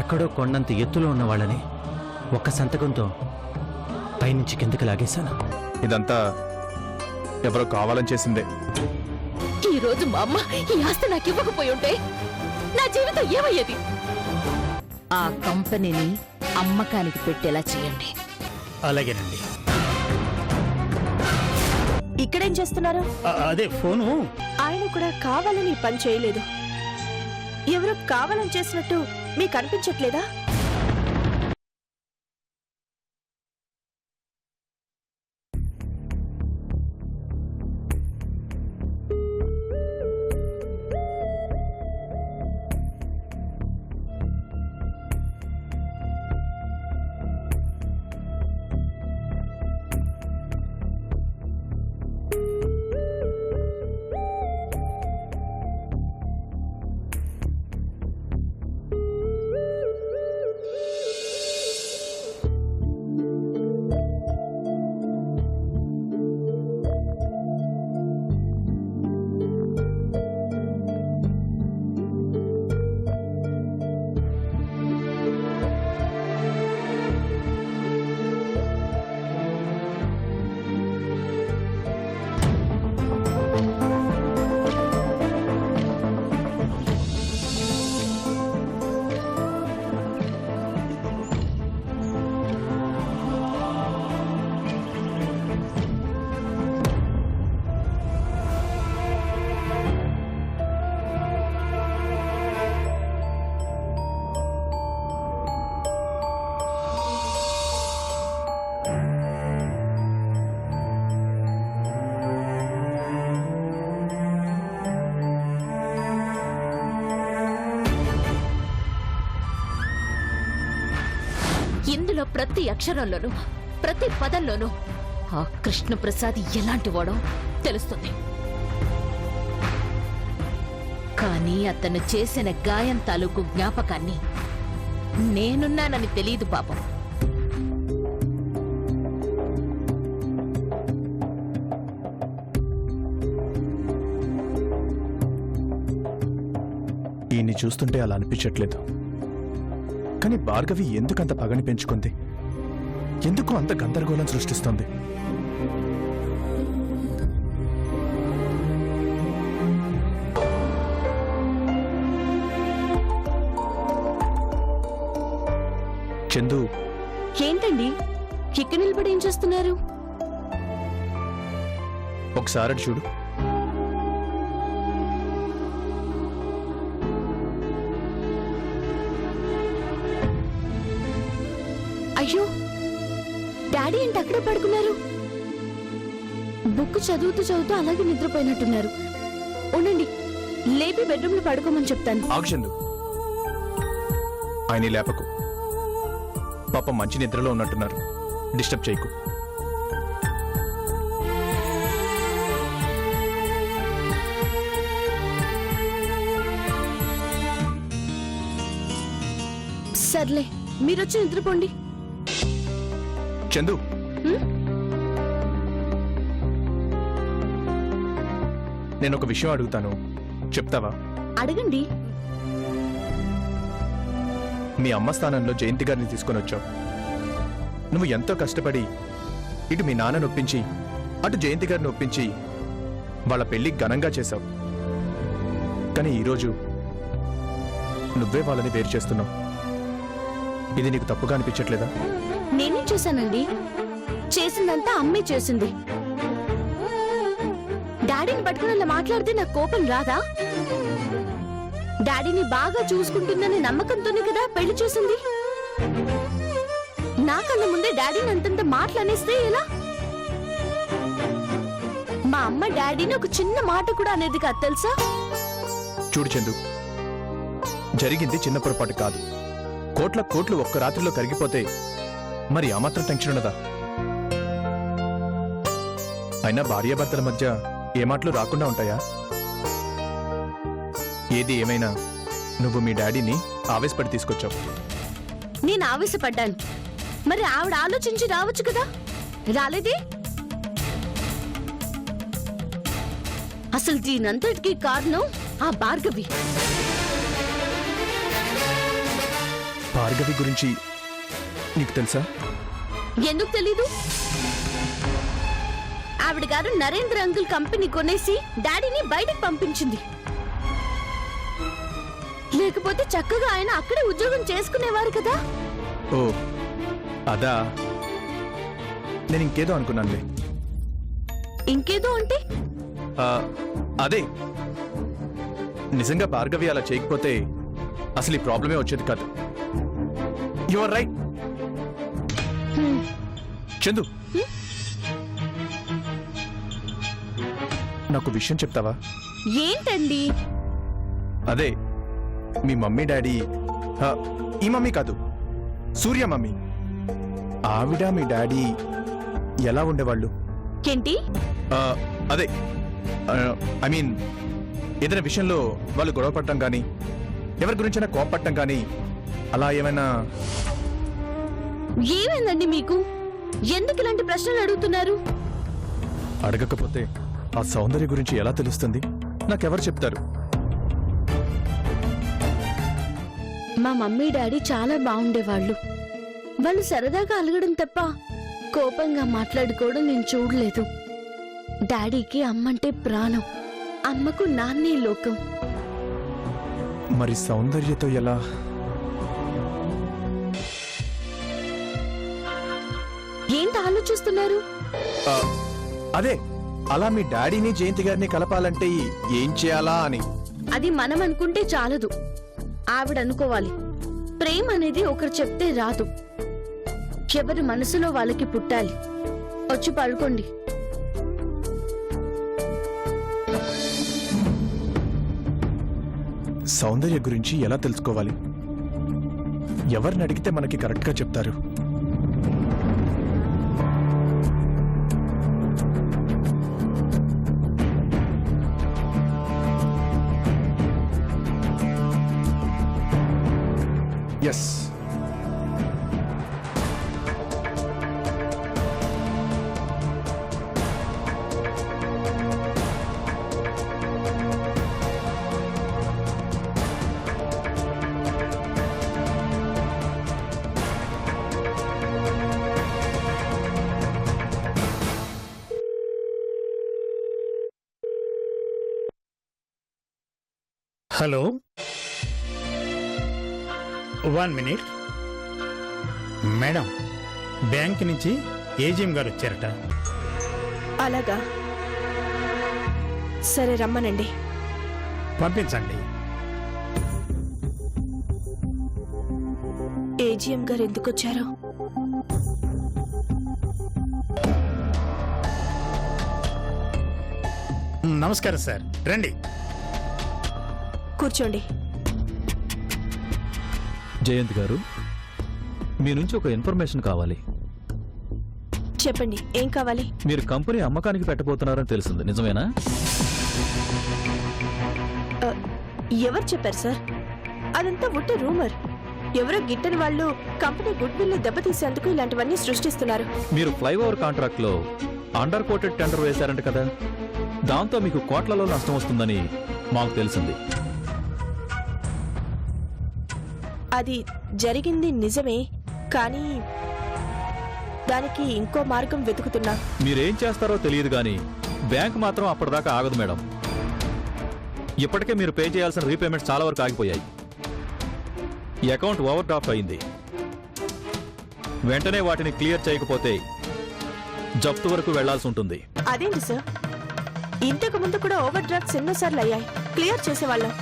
ఎక్కడో కొండంత ఎత్తులో ఉన్న వాళ్ళని ఒక్క సంతకంతో పైనుంచి కిందకి లాగేశాను. ఇదంతా ఎవరో కావాలని చేసిందే. ఈ రోజు మా అమ్మ ఈ ఆస్తి నాకు ఇవ్వకపోయి ఉంటే నా జీవితం ఏమయ్యేది? ఆ కంపెనీని అమ్మకానికి పెట్టేలా చేయండి. అలాగేనండి. ఇక్కడేం చేస్తున్నారు? అదే ఫోను. ఆయన కూడా కావాలని ఈ పని చేయలేదు. ఎవరో కావాలని చేసినట్టు మీకు అనిపించట్లేదా? ఇందులో ప్రతి అక్షరంలోనూ ప్రతి పదంలోనూ ఆ కృష్ణప్రసాద్ ఎలాంటి వాడో తెలుస్తుంది. కానీ అతను చేసిన గాయం తాలూకు జ్ఞాపకాన్ని నేనున్నానని తెలియదు పాపం. ఈయన్ని చూస్తుంటే అలా అనిపించట్లేదు. కానీ భార్గవి ఎందుకంత పగని పెంచుకుంది? ఎందుకు అంత గందరగోళం సృష్టిస్తోంది? చందు, ఏంటండి ఇక్కడ నిలబడి ఏం చేస్తున్నారు? ఒకసారి అటు చూడు. అయ్యో, డాడీ ఏంటి అక్కడే పడుకున్నారు? బుక్ చదువుతూ చదువుతూ అలాగే నిద్రపోయినట్టున్నారు. ఉండండి, లేపి బెడ్రూమ్ లో పడుకోమని చెప్తాను. ఆగు చందు, ఆయన లేపకు. పాపం మంచి నిద్రలో ఉన్నట్టున్నారు. డిస్టర్బ్ చేయకు. సర్లే, మీరొచ్చి నిద్రపోండి. చందు, నేను ఒక విషయం అడుగుతాను, చెప్తావా? అడగండి. మీ అమ్మ స్థానంలో జయంతి గారిని తీసుకొని వచ్చావు. నువ్వు ఎంతో కష్టపడి ఇటు మీ నాన్న నొప్పించి అటు జయంతి గారిని ఒప్పించి వాళ్ళ పెళ్లి ఘనంగా చేశావు. కానీ ఈరోజు నువ్వే వాళ్ళని వేరు చేస్తున్నావు. ఇది నీకు తప్పుగా అనిపించట్లేదా? నేనేం చేశానండి? చేసిందంతా అమ్మే చేసింది. డాడీని పట్టుకుని అలా మాట్లాడితే నాకు కోపం రాదా? డాడీని బాగా చూసుకుంటుందనే నమ్మకంతోనే కదా పెళ్లి చేసింది. నాకన్నా ముందే డాడీని అంతంత మాటలనేస్తే ఎలా? మా అమ్మ డాడీని ఒక చిన్న మాట కూడా అనేది కాదు తెలుసా? చూడు చందు, జరిగింది చిన్న పొరపాటు కాదు. కోట్ల కోట్లు ఒక్క రాత్రిలో కరిగిపోతే మరి ఆ మాత్రం టెన్షన్ ఉన్నదా? అయినా భార్యాభర్తల మధ్య ఏ మాటలు రాకుండా ఉంటాయా? ఏది ఏమైనా నువ్వు మీ డాడీని ఆవేశపడి తీసుకొచ్చావు. నేను ఆవేశపడ్డాను, మరి ఆవిడ ఆలోచించి రావచ్చు కదా, రాలేదే. అసలు దీనంతటికీ కారణం ఆ భార్గవి. భార్గవి గురించి నీకు తెలుసా? ఎందుకు తెలీదు? ఆవిడ గారు నరేంద్ర అంకుల్ కంపెనీ కొనేసి డాడీని బయటకు పంపించింది. లేకపోతే చక్కగా ఆయన అక్కడే ఉద్యోగం చేసుకునేవారు కదా. ఓ అదా, నేను ఇంకేదో అనుకున్నానులే. ఇంకేదో అంటే? అదే, నిజంగా భార్గవి అలా చేయకపోతే అసలు ఈ ప్రాబ్లమే వచ్చేది కాదు. You are right. చందు, నాకు విషయం చెప్తావా? ఏంటండి? అదే, మీ మమ్మీ డాడీ, ఈ మమ్మీ కాదు, సూర్య మమ్మీ, ఆవిడ మీ డాడీ ఎలా ఉండేవాళ్ళు? ఏంటి? అదే, ఐ మీన్ ఏదైనా విషయంలో వాళ్ళు గొడవ పడటం కానీ, ఎవరి గురించైనా కోపపడటం కానీ, అలా ఏమైనా? ఏమైందండి మీకు? ఎందుకు ఇలాంటి ప్రశ్నలు అడుగుతున్నారు? అడగకపోతే ఆ సౌందర్య గురించి ఎలా తెలుస్తుంది? నాకెవరు చెప్తారు? మా మమ్మీ డాడీ చాలా బాగుండేవాళ్ళు. వాళ్ళు సరదాగా అలగడం తప్ప కోపంగా మాట్లాడుకోవడం నేను చూడలేదు. డాడీకి అమ్మంటే ప్రాణం, అమ్మకు నాన్నే లోకం. మరి సౌందర్యతో ఎలా? ఏంటి ఆలోచిస్తున్నారు? అదే, అలా మీ డాడీని జయంతి గారిని కలపాలంటే ఏం చేయాలా అని. అది మనం అనుకుంటే చాలదు, ఆవిడ అనుకోవాలి. ప్రేమ అనేది ఒకరు చెప్తే రాదు, ఎవరి మనసులో వాళ్ళకి పుట్టాలి. వచ్చి పడుకోండి. సౌందర్య గురించి ఎలా తెలుసుకోవాలి? ఎవరిని అడిగితే మనకి కరెక్ట్గా చెప్తారు? Yes, hello, 1 minute madam. Bank నుంచి ఏజీఎం గారు వచ్చారట. అలాగా, సరే రమ్మనండి. పంపించండి. ఏజీఎం గారు ఎందుకు వచ్చారో? నమస్కారం సార్, రండి కూర్చోండి. జయంత్ గారు, మీ నుంచి ఒక ఇన్ఫర్మేషన్ కావాలి. చెప్పండి, ఏం కావాలి? మీరు కంపెనీ అమ్మకానికి పెట్టబోతున్నారని తెలిసింది, నిజమేనా? ఎవరు చెప్పారు సార్? అదంతా ఉట్టి రూమర్. ఎవరో గిట్టని వాళ్ళు కంపెనీ గుడ్ విల్ దెబ్బతీసేందుకు ఇలాంటివన్నీ సృష్టిస్తున్నారు. మీరు ఫ్లైఓవర్ కాంట్రాక్ట్ లో అండర్ కోటెడ్ టెండర్ వేశారంట కదా, దాంతో మీకు కోట్లలో నష్టం వస్తుందని మాకు తెలిసింది. అది జరిగింది నిజమే, కానీ దానికి ఇంకో మార్గం వెతుకుతున్నా. మీరేం చేస్తారో తెలియదు గాని బ్యాంక్ మాత్రం అప్పటిదాకా ఆగదు మేడం. ఇప్పటికే మీరు పే చేయాల్సిన రీపేమెంట్స్ చాలా వరకు ఆగిపోయాయి. ఈ అకౌంట్ ఓవర్ డ్రాఫ్ట్ అయింది. వెంటనే వాటిని క్లియర్ చేయకపోతే జప్తు వరకు వెళ్లాల్సి ఉంటుంది. అదేంటి సార్, ఇంతకు ముందు కూడా ఓవర్ డ్రాఫ్ట్స్ ఎన్నోసార్లు అయ్యాయి, క్లియర్ చేసేవాళ్ళం.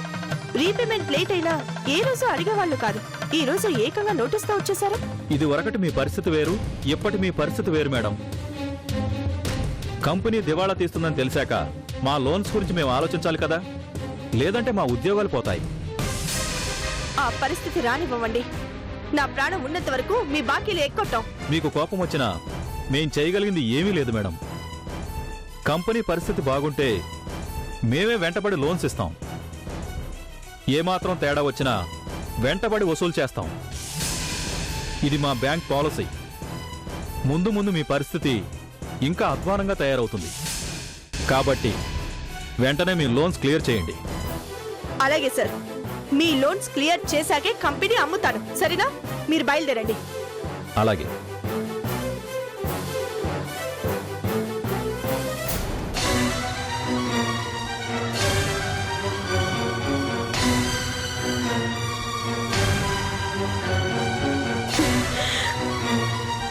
రీపేమెంట్ లేట్ అయినా ఏ రోజు అడిగేవాళ్ళు కాదు. ఈ రోజు ఏకంగా నోటీస్తో వచ్చేసారా? ఇది వరకటి మీ పరిస్థితి వేరు, ఇప్పటి మీ పరిస్థితి వేరు మేడం. కంపెనీ దివాళా తీస్తుందని తెలిసాక మా లోన్స్ గురించి మేము ఆలోచించాలి కదా, లేదంటే మా ఉద్యోగాలు పోతాయి. ఆ పరిస్థితి రానివ్వండి. నా ప్రాణం ఉన్నంత వరకు మీ బాకీలు ఎక్కొట్టాం. మీకు కోపం వచ్చినా మేం చేయగలిగింది ఏమీ లేదు మేడం. కంపెనీ పరిస్థితి బాగుంటే మేమే వెంటబడి లోన్స్ ఇస్తాం. ఏమాత్రం తేడా వచ్చినా వెంటబడి వసూలు చేస్తాం. ఇది మా బ్యాంక్ పాలసీ. ముందు ముందు మీ పరిస్థితి ఇంకా అధ్వానంగా తయారవుతుంది. కాబట్టి వెంటనే మీ లోన్స్ క్లియర్ చేయండి. అలాగే సార్, మీ లోన్స్ క్లియర్ చేశాకే కంపెనీ అమ్ముతాను, సరేనా? మీరు బయలుదేరండి. అలాగే.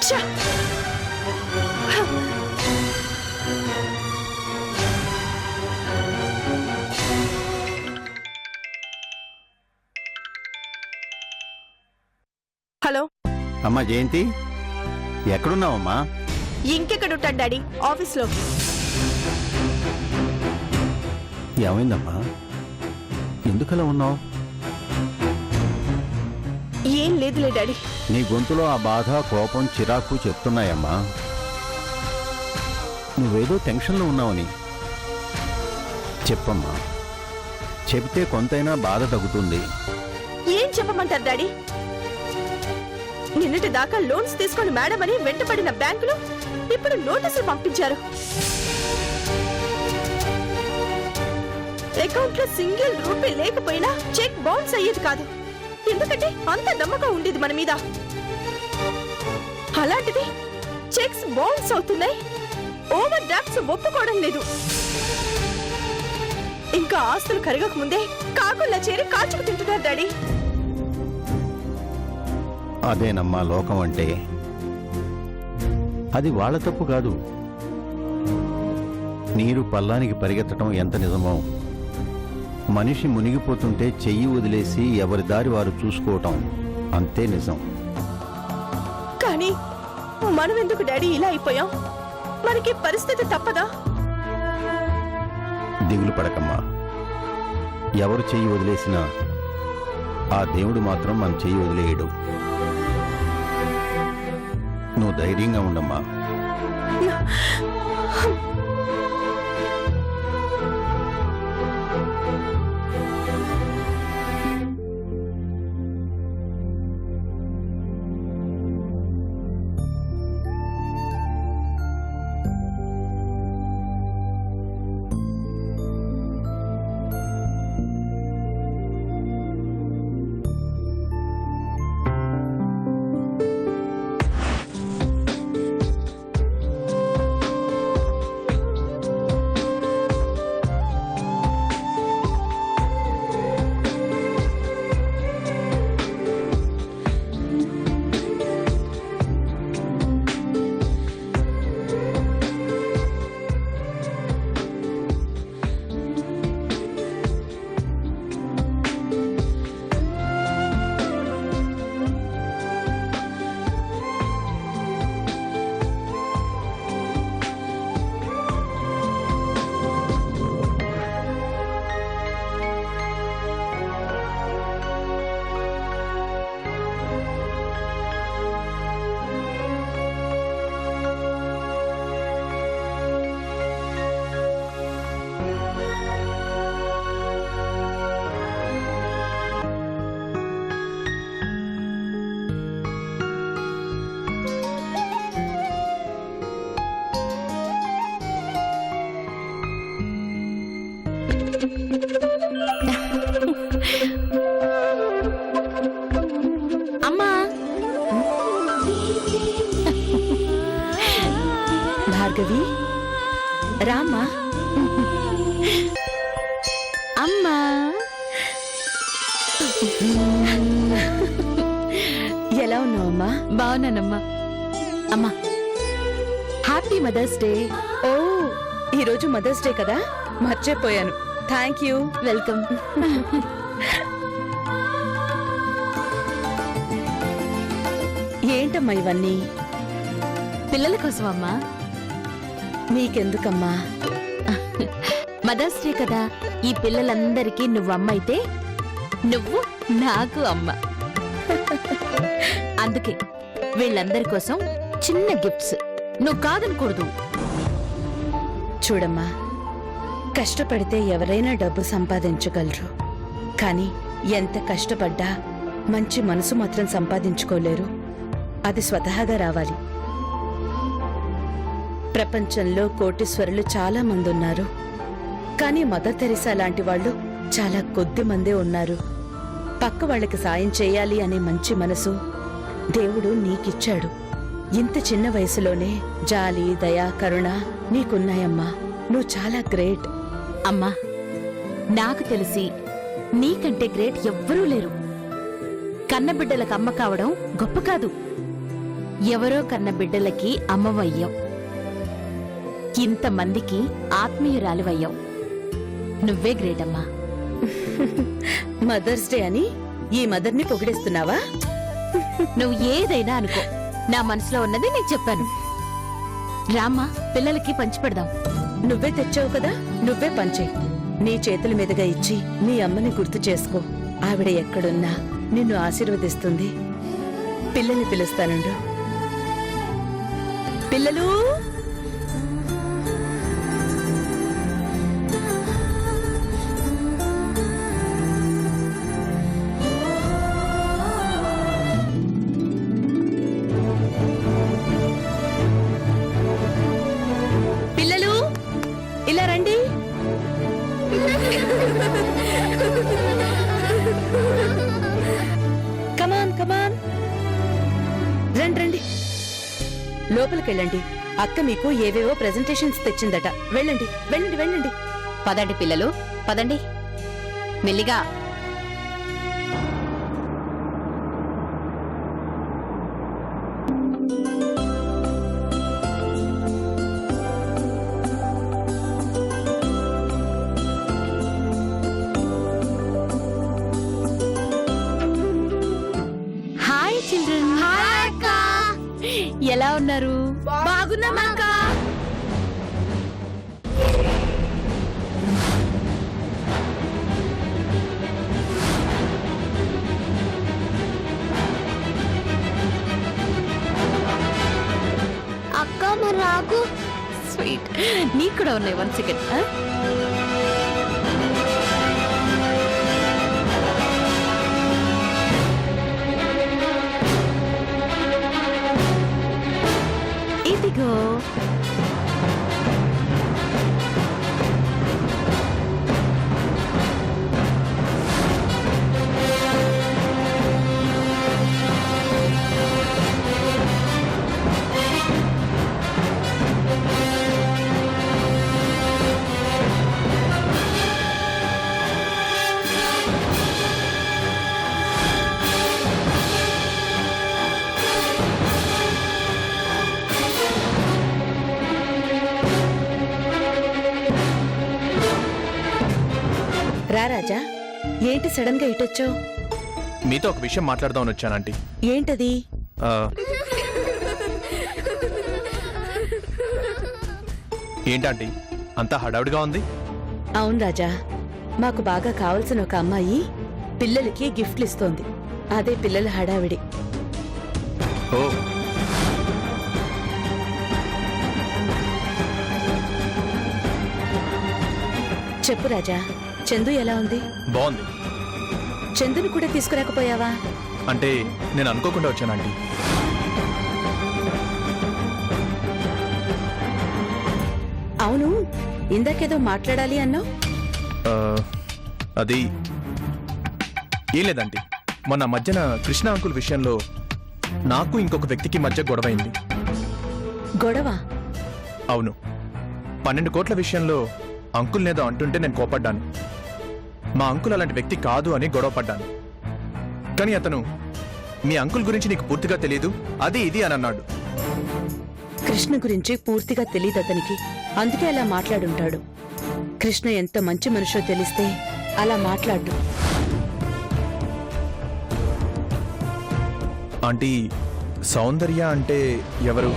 ఛ! హలో, అమ్మా జయంతి, ఎక్కడున్నావమ్మా? ఇంకెక్కడ ఉంటాడు డాడీ? ఆఫీస్లో. ఏమైందమ్మా? ఎందుకలా ఉన్నావు? ఏం లేదులే డాడీ. నీ గొంతులో ఆ బాధ, కోపం, చిరాకు చెప్తున్నాయమ్మా. నువ్వేదో టెన్షన్లో ఉన్నావని. చెప్పమ్మా, చెబితే కొంతైనా బాధ తగ్గుతుంది. ఏం చెప్పమంటారు డాడీ? నిన్నటి దాకా లోన్స్ తీసుకొని మేడం అని వెంటపడిన బ్యాంకులు ఇప్పుడు నోటీసులు పంపించారు. అకౌంట్ లో సింగిల్ రూపీ లేకపోయినా చెక్ బౌన్స్ అయ్యేది కాదు, ఎందుకంటే అంత నమ్మకం ఉండేది మన మీద. అలాంటిది చెక్స్ బౌన్స్ అవుతున్నాయి, ఓవర్ డ్రాఫ్ట్స్ ఒప్పుకోవడం లేదు. ఇంకా ఆస్తులు కరగక ముందే కాకుల్లా చేరి కాచుకు తింటున్నారు డాడీ. అదేనమ్మా లోకం అంటే. అది వాళ్ళ తప్పు కాదు. నీరు పల్లానికి పరిగెత్తడం ఎంత నిజమో, మనిషి మునిగిపోతుంటే చెయ్యి వదిలేసి ఎవరి దారి వారు చూసుకోవటం అంతే నిజం. కానీ మనం ఎందుకు డాడీ ఇలా అయిపోయాం? మనకి పరిస్థితి తప్పదా? దిగులు పడకమ్మా. ఎవరు చెయ్యి వదిలేసినా ఆ దేవుడు మాత్రం మన చెయ్యి వదిలేయడు. నువ్వు ధైర్యంగా ఉండమ్మా. అమ్మా, భార్గవి రామ్మా. అమ్మా, ఎలా ఉన్నావమ్మా? బాగున్నానమ్మా. అమ్మా, హ్యాపీ మదర్స్ డే. ఓ, ఈరోజు మదర్స్ డే కదా, మర్చిపోయాను. Thank you. వెల్కమ్. ఏంటమ్మా ఇవన్నీ? పిల్లల కోసం అమ్మా. మీకెందుకమ్మా? మదర్స్ డే కదా, ఈ పిల్లలందరికీ నువ్వు అమ్మ అయితే నువ్వు నాకు అమ్మ. అందుకే వీళ్ళందరి కోసం చిన్న గిఫ్ట్స్. నువ్వు కాదనకూడదు. చూడమ్మా, కష్టపడితే ఎవరైనా డబ్బు సంపాదించగలరు, కానీ ఎంత కష్టపడ్డా మంచి మనసు మాత్రం సంపాదించుకోలేరు. అది స్వతహాగా రావాలి. ప్రపంచంలో కోటీశ్వరులు చాలా మంది ఉన్నారు, కానీ మదర్ తెరిసా లాంటి వాళ్ళు చాలా కొద్ది మందే ఉన్నారు. పక్క వాళ్ళకి సాయం చేయాలి అనే మంచి మనసు దేవుడు నీకిచ్చాడు. ఇంత చిన్న వయసులోనే జాలి, దయ, కరుణ నీకున్నాయమ్మా. నువ్వు చాలా గ్రేట్. అమ్మా, నాకు తెలిసి నీకంటే గ్రేట్ ఎవ్వరూ లేరు. కన్నబిడ్డలకు అమ్మ కావడం గొప్ప కాదు, ఎవరో కన్నబిడ్డలకి అమ్మవయ్యావు. ఇంతమందికి ఆత్మీయురాలివయ్యావు. నువ్వే గ్రేట్ అమ్మా. మదర్స్ డే అని ఈ మదర్ని పొగిడేస్తున్నావా? నువ్వు ఏదైనా అనుకో, నా మనసులో ఉన్నది నేను చెప్పాను. రామ్మా, పిల్లలకి పంచిపెడదాం. నువ్వే తెచ్చావు కదా, నువ్వే పంచే. నీ చేతుల మీదుగా ఇచ్చి నీ అమ్మని గుర్తు చేసుకో. ఆవిడ ఎక్కడున్నా నిన్ను ఆశీర్వదిస్తుంది. పిల్లల్ని పిలుస్తానుండు. పిల్లలు, పిల్లలు ఇలా రండి. కమాన్ కమాన్, రండి రండి, లోపలికెళ్ళండి. అక్క మీకు ఏవేవో ప్రెజెంటేషన్స్ తెచ్చిందట. వెళ్ళండి వెళ్ళండి వెళ్ళండి. పదండి పిల్లలు, పదండి మెల్లిగా. Hi children. ఎలా ఉన్నారు? బాగున్నామక్క. అక్క మరి రాకు. స్వీట్, నీకు కూడా ఉన్నాయి. 1 సెకండ్. ఇదిగో. రా రాజా, ఏంటి సడన్ గా ఇటొచ్చావు? మీతో ఒక విషయం మాట్లాడదామని వచ్చాను ఆంటీ. ఏంటది? ఆ, ఏంటంటీ అంతా హడావుడిగా ఉంది? అవును రాజా, మాకు బాగా కావలసిన ఒక అమ్మాయి పిల్లలకి గిఫ్ట్లు ఇస్తోంది. అదే పిల్లల హడావిడి. ఓ, చెప్పు రాజా, చందు ఎలా ఉంది? బాగుంది. చందును కూడా తీసుకురాకపోయావా? అంటే నేను అనుకోకుండా వచ్చాను ఆంటీ. అవును, ఇందాకేదో మాట్లాడాలి అన్నావు. ఆ, అది ఏం లేదంటీ. మొన్న మధ్యన కృష్ణ అంకుల్ విషయంలో నాకు ఇంకొక వ్యక్తికి మధ్య గొడవైంది. గొడవ? అవును, 12 కోట్ల విషయంలో అంకుల్ నేదో అంటుంటే నేను కోపడ్డాను. మా అంకుల్ అలాంటి వ్యక్తి కాదు అని గొడవ పడ్డాను. కానీ అతను మీ అంకుల్ గురించి నీకు పూర్తిగా తెలియదు, అది ఇది అని అన్నాడు. కృష్ణ గురించి పూర్తిగా తెలీదు అతనికి, అందుకే అలా మాట్లాడుంటాడు. కృష్ణ ఎంత మంచి మనిషో తెలిస్తే అలా మాట్లాడు. ఆంటీ, సౌందర్య అంటే ఎవరు?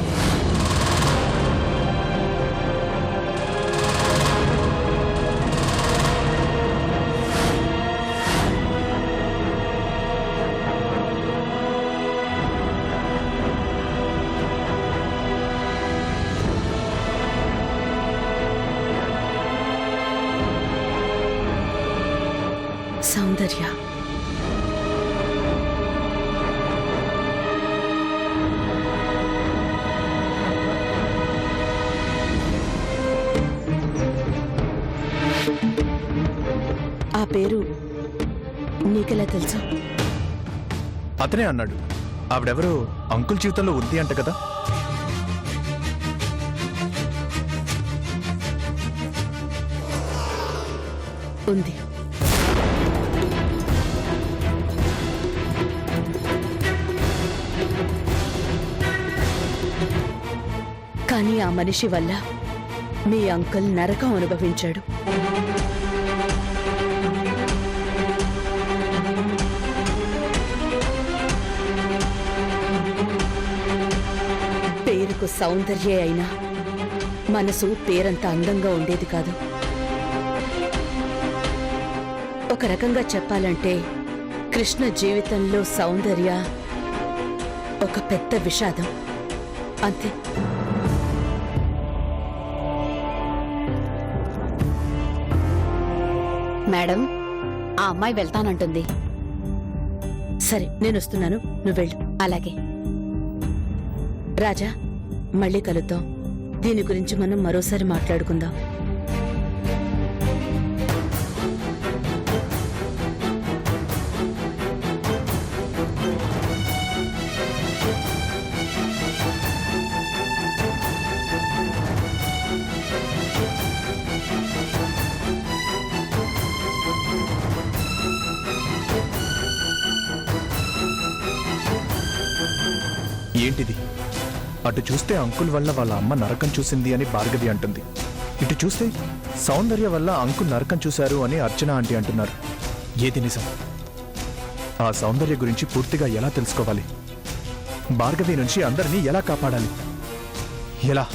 సౌందర్య. ఆ పేరు నీకెలా తెలుసు? అతనే అన్నాడు. ఆవిడెవరో అంకుల్ జీవితంలో ఉంది అంట కదా. ఉంది. కానీ ఆ మనిషి వల్ల మీ అంకుల్ నరకం అనుభవించాడు. పేరుకు సౌందర్యే అయినా మనసు పేరంత అందంగా ఉండేది కాదు. ఒక రకంగా చెప్పాలంటే కృష్ణ జీవితంలో సౌందర్య ఒక పెద్ద విషాదం అంతే. మేడం, ఆ అమ్మాయి వెళ్తానంటుంది. సరే, నేను వస్తున్నాను, నువ్వు వెళ్ళు. అలాగే. రాజా, మళ్ళీ కలుద్దాం. దీని గురించి మనం మరోసారి మాట్లాడుకుందాం. ఏంటిది? అటు చూస్తే అంకుల్ వల్ల వాళ్ళ అమ్మ నరకం చూసింది అని భార్గవి అంటుంది. ఇటు చూస్తే సౌందర్య వల్ల అంకుల్ నరకం చూశారు అని అర్చన ఆంటీ అంటున్నారు. ఏది నిజం? ఆ సౌందర్య గురించి పూర్తిగా ఎలా తెలుసుకోవాలి? భార్గవి నుంచి అందరినీ ఎలా కాపాడాలి? ఎలా?